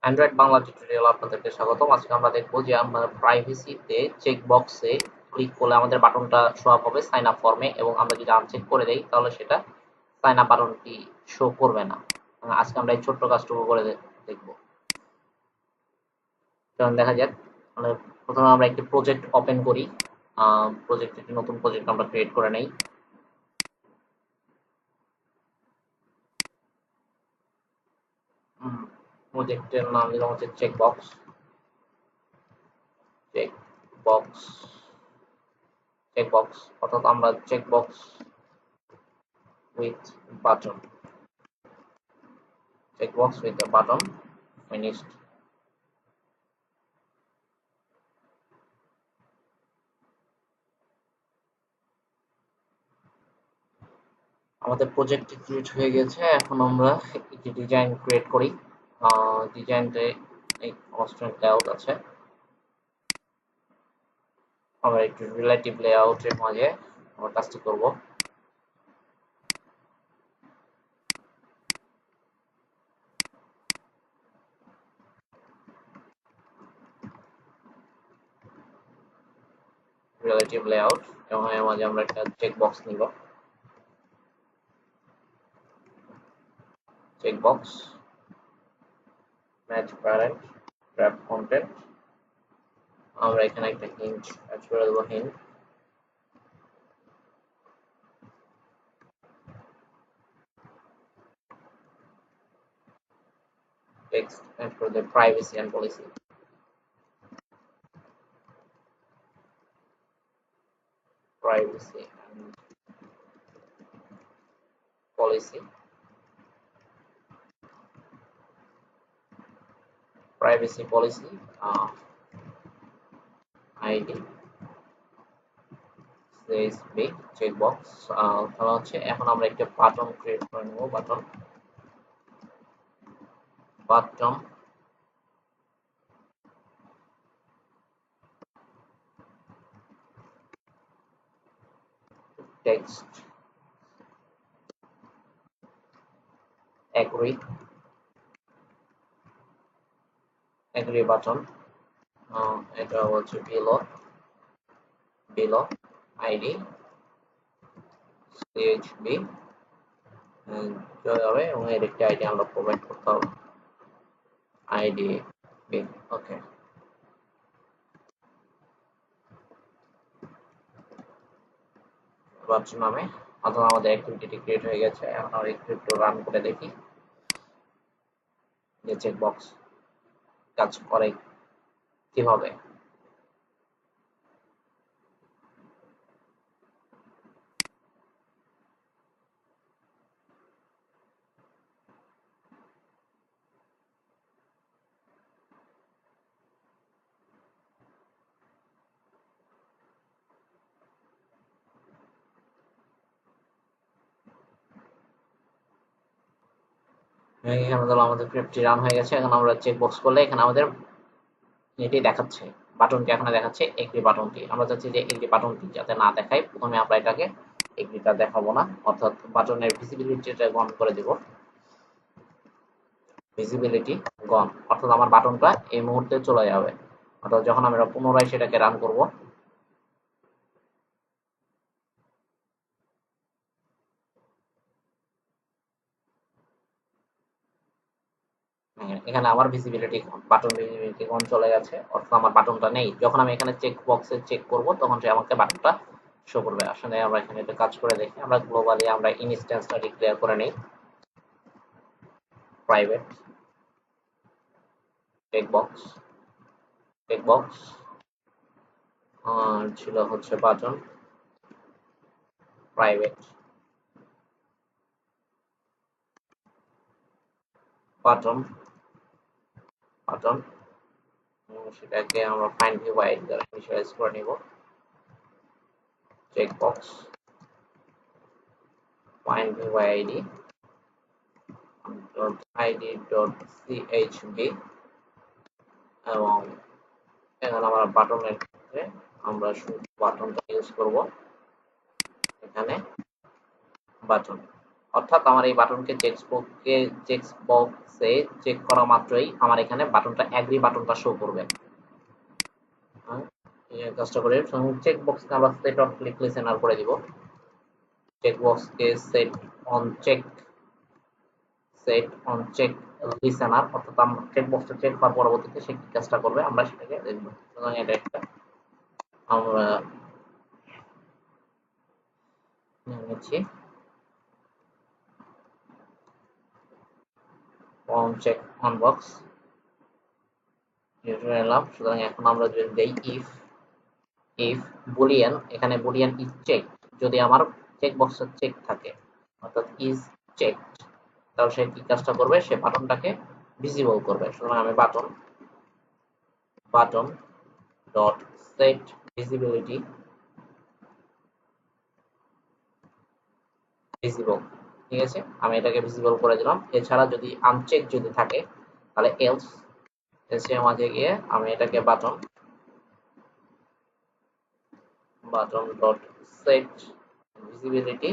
Android Bangla tutorial আপনাদেরকে স্বাগতম। আজকে আমরা দেখব যে আমরা প্রাইভেসিতে চেক বক্সে ক্লিক করলে আমাদের বাটনটা শো আপ হবে সাইন আপ ফর্মে, এবং আমরা যদি আনচেক করে দেই তাহলে সেটা সাইন আপ বাটনটি শো করবে না। আজকে আমরা এই ছোট্ট কাজটুকু করে দেখব। চলুন দেখা যাক। মানে প্রথমে আমরা একটি প্রজেক্ট ওপেন করি। একটি নতুন প্রজেক্ট আমরা ক্রিয়েট করে নেই। প্রজেক্টের নাম দিলাম হচ্ছে চেক বক্স। চেক বক্স অর্থাৎ আমরা check box with button, checkbox with the button, finished. আমাদের প্রজেক্টটি ক্রিয়েট হয়ে গেছে। এখন আমরা একটি ডিজাইন ক্রিয়েট করি। ডিজাইনতে এই কনস্ট্যান্ট লেআউট আছে। আমরা একটু রিলেটিভ লেআউটের মাঝে আমরা কাজটি করব। রিলেটিভ লেআউট এবং এর মাঝে আমরা একটা চেকবক্স নিব। Checkbox match parent wrap content. আমরা এখানে একটা হিন্ট অ্যাড করে দেবো। Hint text and for the privacy and policy. Privacy and policy. Privacy policy ID space big checkbox। তাহলে হচ্ছে এখন আমরা একটা বাটন ক্রিয়েট করে নেব। Button text agree button. এটা হচ্ছে below ID chb চলে যাবে, এবং এর একটি আইডি আমরা প্রোভাইড করতে হবে। আইডি বি ওকে। বাটন নামে অথবা আমাদের অ্যাক্টিভিটি ক্রিয়েট হয়ে গেছে। এখন আমরা একটু রান করে দেখি যে চেকবক্স কাজ করে কিভাবে। এখানে ধরো আমাদের স্ক্রিপ্টটি রান হয়ে গেছে। এখন আমরা চেকবক্স করলে এখানে আমাদের এটি দেখাচ্ছে, বাটনটি এখানে দেখাচ্ছে এগ্রি বাটনটি। আমরা চাচ্ছি যে এগ্রি বাটনটি যাতে না দেখায়, প্রথমে আমরা এটাকে এগ্রিটা দেখাবো না, অর্থাৎ বাটনের ভিজিবিলিটিটা অন করে দেব। ভিজিবিলিটি গন অর্থাৎ আমার বাটনটা এই মুহূর্তে চলে যাবে। অর্থাৎ যখন আমরা পুনরায় সেটাকে রান করব, এখানে আমার ভিজিবিলিটি বাটন ভিজিবিলিটি অন চলে গেছে, অর্থাৎ আমার বাটনটা নেই। যখন আমি এখানে চেক বক্সে চেক করব তখন সে আমাকে বাটনটা শো করবে। আসলে আমরা এখানে একটা কাজ করে দেখি। আমরা গ্লোবালি আমরা ইনস্ট্যান্সটা ডিক্লেয়ার করে নেই। প্রাইভেট চেকবক্স ছিল হচ্ছে বাটন প্রাইভেট বাটন বাটন সেটাকে আমরা ফাইন্ড ভিউ আইডি দ্বারা ইনিশিয়ালাইজ করে নিব। Checkbox find view id .id.chb, এবং এখানে আমরা বাটনের ক্ষেত্রে আমরা শুধু বাটনটা ইউজ করব। এখানে বাটন অর্থাৎ আমার এই বাটনকে চেকবক্সে চেক করা মাত্রই আমার এখানে বাটনটা এগ্রি বাটনটা শো করবে। হ্যাঁ, এই কাজটা করে চেকবক্সকে আমরা সেট অন ক্লিক লিসেনার করে দিব। চেকবক্সকে সেট অন চেক লিসেনার, অর্থাৎ আমরা চেকবক্সটা চেক হওয়ার পরবর্তীতে সে কি কাজটা করবে আমরা সেটাকে দেখব। সুতরাং এটা একটা আমরা নিচ্ছি অন চেক অন বক্স এলাম। সুতরাং এখন আমরা যদি দেই ইফ বুলিয়ান, এখানে বুলিয়ান ইজ চেক, যদি আমার চেক বক্সটা চেক থাকে অর্থাৎ ইজ চেক, তাহলে সে কি কাজটা করবে, সে বাটনটাকে ভিজিবল করবে। সুতরাং আমি button dot set visibility visible, ঠিক আছে, আমি এটাকে ভিজিবল করে দিলাম। এছাড়া যদি আনচেক যদি থাকে তাহলে এলস এর মাঝে গিয়ে আমি এটাকে button dot set visibility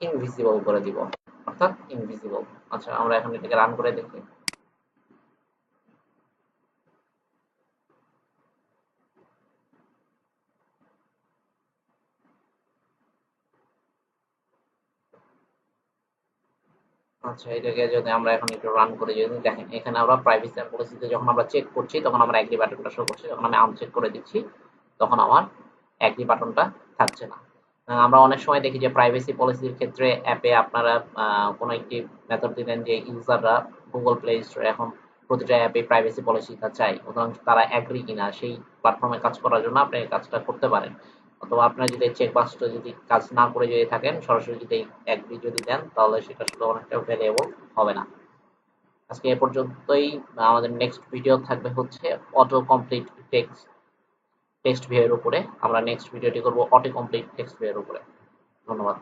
invisible করে দিব, অর্থাৎ ইনভিজিবল। আচ্ছা, আমরা এখন এটাকে রান করে দেখি। আচ্ছা, এটাকে যদি আমরা এখন একটু রান করে যদি দেখেন, এখানে আমরা প্রাইভেসি এন্ড পলিসিতে যখন আমরা চেক করছি তখন আমরা এগ্রি বাটনটা শো করছে, যখন আমি আনচেক করে দিচ্ছি তখন আমার এগ্রি বাটনটা থাকছে না। আমরা অনেক সময় দেখি যে প্রাইভেসি পলিসির ক্ষেত্রে অ্যাপে আপনারা কোনো একটি মেথড দিলেন যে ইউজাররা গুগল প্লে স্টোরে এখন প্রতিটা অ্যাপে প্রাইভেসি পলিসিটা চাই, সুতরাং তারা এগ্রি কিনা সেই প্ল্যাটফর্মে কাজ করার জন্য আপনি এই কাজটা করতে পারেন। অথবা আপনার যদি চেক বক্সটা যদি কাজ না করে যদি থাকেন, সরাসরি যদি এগ্রি যদি দেন তাহলে সেটা আসলে অনেকটা ভ্যালুয়েবল হবে না। আজকে এ পর্যন্তই। আমাদের নেক্সট ভিডিও থাকবে হচ্ছে অটো কমপ্লিট টেক্সট ভিউ এর উপরে। আমরা নেক্সট ভিডিওটি করব অটো কমপ্লিট টেক্সট ভিউ এর উপরে। ধন্যবাদ।